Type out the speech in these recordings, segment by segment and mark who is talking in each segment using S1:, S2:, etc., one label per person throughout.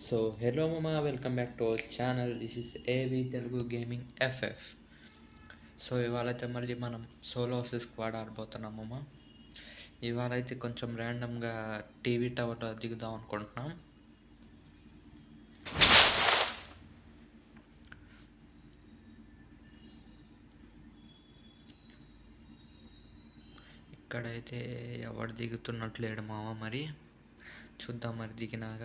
S1: So hello మామ, welcome back to our channel. This is ఏవి Telugu gaming FF. So ఇవాళ అయితే మళ్ళీ మనం సోలో వర్సెస్ స్క్వాడ్ ఆడబోతున్నాం మామ. ఇవాళ అయితే కొంచెం ర్యాండమ్గా టీవీ టవర్లో దిగుదాం అనుకుంటున్నాం. ఇక్కడైతే ఎవడు దిగుతున్నట్లేడు మామ. మరి చూద్దాం మరి దిగినాక.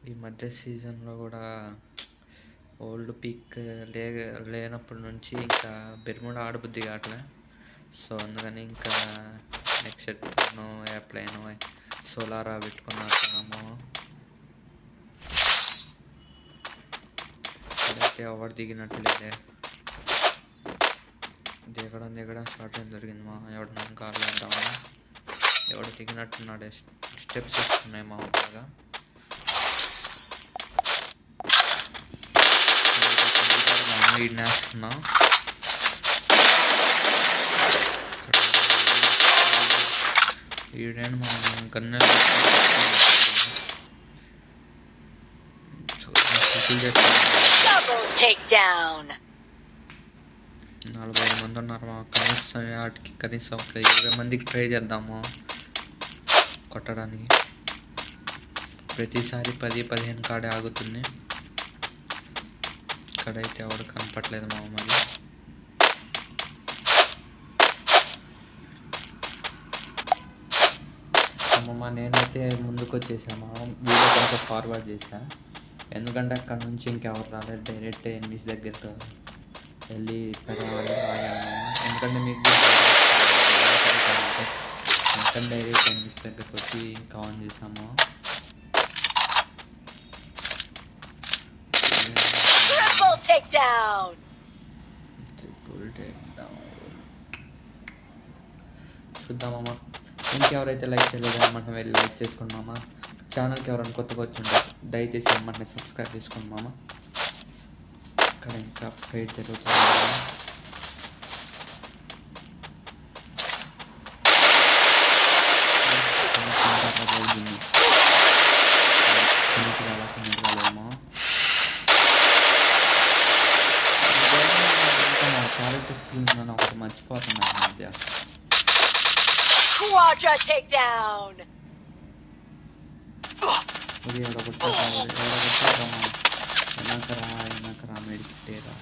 S1: ఈ మధ్య సీజన్లో కూడా ఓల్డ్ పీక్ లేనప్పటి నుంచి ఇంకా బెర్ముడా ఆడబుద్ధి కావట్లే. సో అందుకని ఇంకా నెక్స్ట్ ఎట్ను ఎయిర్ప్లైన్ సోలారా పెట్టుకున్నాము. ఇదైతే ఎవరు దిగినట్లేదే. దిగడం స్టార్ట్ అయింది దొరికింది మా. ఎవడు నన్ను కార్లు వేద్దామా, ఎవడు దిగినట్టున్నాడే. స్టెప్స్ వస్తున్నాయి మా బాగా. ఈడేస్తున్నా ఈడేంటి మా గన్ను
S2: takedown.
S1: 45 మంది ఉన్నారు మా. కనీసం ఒక 20 మందికి ట్రై చేద్దాము కొట్టడానికి. ప్రతిసారి 10-15 కాడే ఆగుతుంది. ఇక్కడైతే ఎవడు కనపట్లేదు మా. మళ్ళీ అమ్మమ్మ నేనైతే ముందుకు వచ్చేసామా. వీడియో కొంచెం ఫార్వర్డ్ చేశా, ఎందుకంటే అక్కడ నుంచి ఇంకెవరు రాలేదు. డైరెక్ట్ ఎనిమిస్ దగ్గరకు వెళ్ళి పెరగాలి ఆగాను. ఎందుకంటే మీకు డైరెక్ట్ ఎనిమిస్ దగ్గరకు వచ్చి ఇంకా ఆన్ చేసాము.
S2: Triple takedown.
S1: చూద్దామమ్మా. ఇంకెవరైతే లైక్ చేయలేదు అమ్మంటే వెళ్ళి లైక్ చేసుకోండి మామ. ఛానల్కి ఎవరైనా కొత్తగా వచ్చింటే దయచేసి అమ్మంటే సబ్స్క్రైబ్ చేసుకోండి మామ. ఇక్కడ ఇంకా ఫైట్ జరుగుతుంది. క్యారెక్టర్ స్క్రీన్ నేను ఒకటి మర్చిపోతున్నాను ఈ మధ్య.
S2: Quadra takedown.
S1: వెనకరా మెడికిటేరా.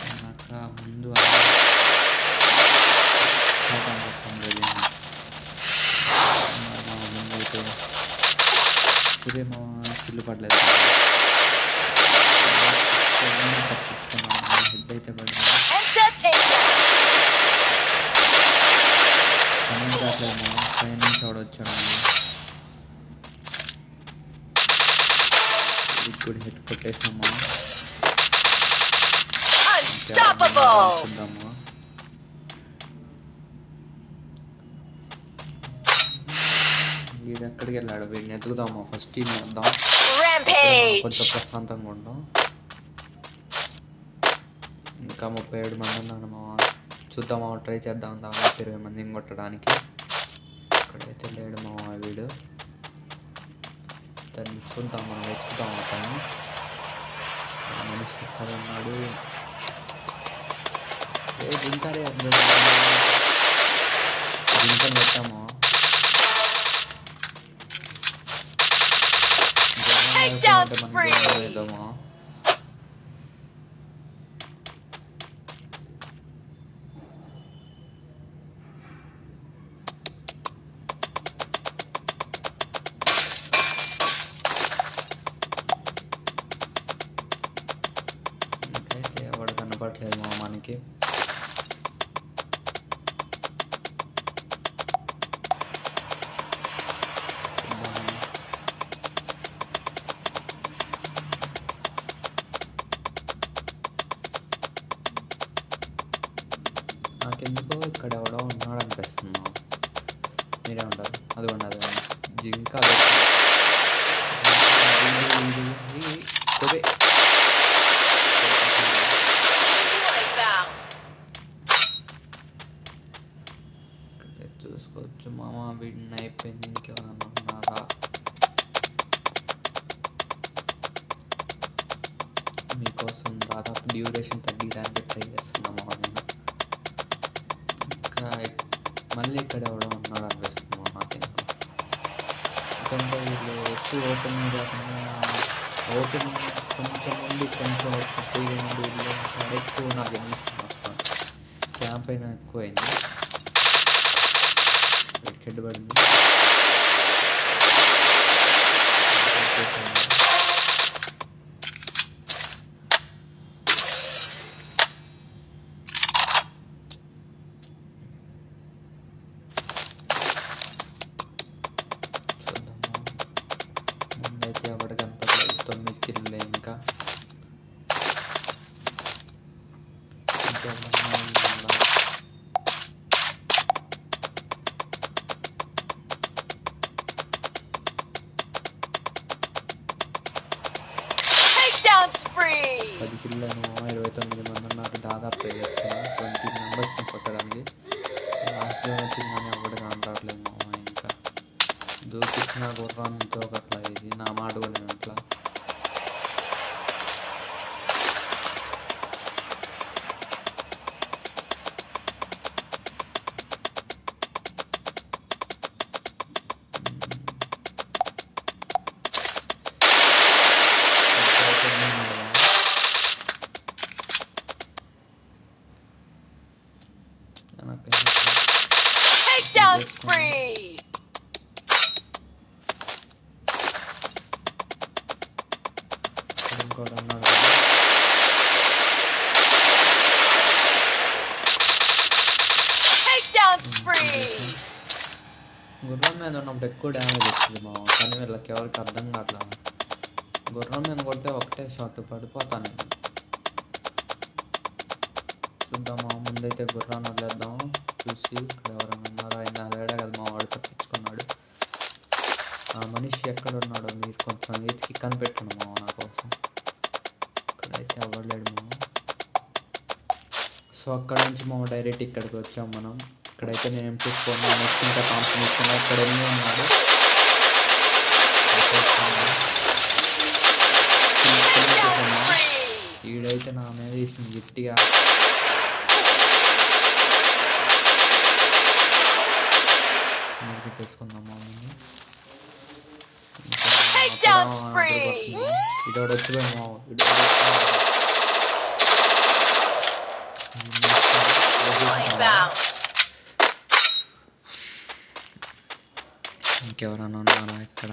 S1: వెనక ముందు ముందైతే ఇదే మా చిల్లు పడలేదు. తప్పించుకున్నాను. హెడ్ అయితే పడింది. కమెంట్ రావట్లేదు మా. పైన నుంచి ఎవడు వచ్చాడు. గుడ్ హెడ్ కొట్టేసామా. చూద్దాము. వీడు ఎక్కడికి వెళ్ళాడు, వీడిని ఎత్తుకుదామా. ఫస్ట్ టీం వద్దాం, కొంచెం ప్రశాంతంగా ఉందాం. ఇంకా 37 మంది ఉన్నాను మా. చూద్దామా, ట్రై చేద్దాం దాదాపు 20 మందిని కొట్టడానికి. ఇక్కడైతే లేడు మా వీడు. దాన్ని చూద్దాం, మనం వెతుకుతాం అతను. మనిషి ఎక్కడ ఉన్నాడు. దింకాడే దింకని పెట్టాము. మనకి ఏమో ఎవడు కనపడలేదు మా మనకి. నాకెందుకో ఇక్కడ ఎవడో ఉన్నాడు అనిపిస్తుంది. మీరే ఉంటారు. అది ఉండదు జింకా కొద్ది విన్ అయిపోయింది. ఇంకెవరన్నా ఉన్నారా? మీకోసం దాదాపు డ్యూరేషన్ తగ్గించడానికి ట్రై చేస్తున్నాము నేను. ఇంకా మళ్ళీ ఇక్కడ ఎవడో ఉన్నాడు అనిపిస్తుంది నాకు. ఎందుకంటే వీళ్ళు ఎక్కువ ఓపెనింగ్ కాకుండా ఓపెనింగ్ కొంచెం నుండి కొంచెం ఒకటి రెండు ఎక్కువ నాకు అనిపిస్తుంది. అసలు క్యాంప్ అయినా ఎక్కువైంది. హెడ్ పడింది. ముందైతే ఎవరికి కనపడలేదు. 9 కిల్లులే ఇంకా.
S2: Takedown spree.
S1: 10 కిల్లులను 29 మంది ఉన్నారు. దాదాపు ట్రై చేస్తున్నాను 20 మెంబర్స్ని కొట్టడానికి. లాస్ట్లో వచ్చింది కానీ ఎవరికి కనపడలేదు మామ. ఇంకా దూకిచ్చిన గుర్రాన్ని ఒకట్లా ఇది నా మాట కూడా అట్లా.
S2: Takedown spree.
S1: ఇంకోటి ఉన్నాడు.
S2: Takedown spree.
S1: గుర్రం మీద ఉన్నప్పుడు ఎక్కువ డ్యామేజ్ వచ్చింది మా. కానీ వీళ్ళకి ఎవరికి అర్థం కావట్లేదు. గుర్రం మీద కొడితే ఒకటే షాట్ పడిపోతాను నేను. చూద్దామా ముందైతే గుర్రాన్ని వదిలేద్దాము. చూసి ఇక్కడ ఎవరైనా ఉన్నారో. ఆయన లేడా కదా మా వాడు తప్పించుకున్నాడు. ఆ మనిషి ఎక్కడ ఉన్నాడో మీరు కొంచెం ఎతికి కనిపెట్టండి మా నా కోసం. ఇక్కడైతే అవ్వలేడు మా. సో అక్కడ నుంచి మా డైరెక్ట్ ఇక్కడికి వచ్చాం మనం. ఇక్కడైతే నేను ఎంపీసుకున్నా. నెక్స్ట్ ఇంకా కాంపిటీషన్ ఇక్కడ ఎన్ని ఉన్నాడు. ఈడైతే నా మీద వేసింది గట్టిగా. పెట్టేసుకుందాం ఇటోడు వచ్చిపోయాము. ఇంకెవరన్నా ఉన్నారా ఇక్కడ?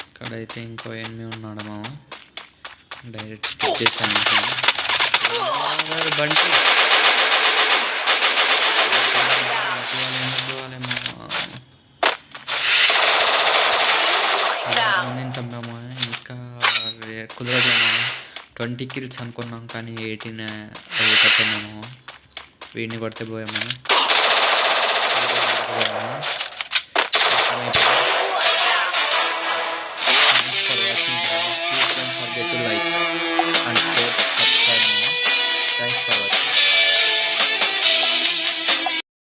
S1: ఇక్కడైతే ఇంకో ఎనిమిది ఉన్నాడు మామ. డైరెక్ట్ చేశాను బండి. నేను చంపాము. ఇంకా కుదరదేమో. 20 కిల్స్ అనుకున్నాం కానీ 18 అవి కట్టినాము. వీడిని కొడితే పోయాము.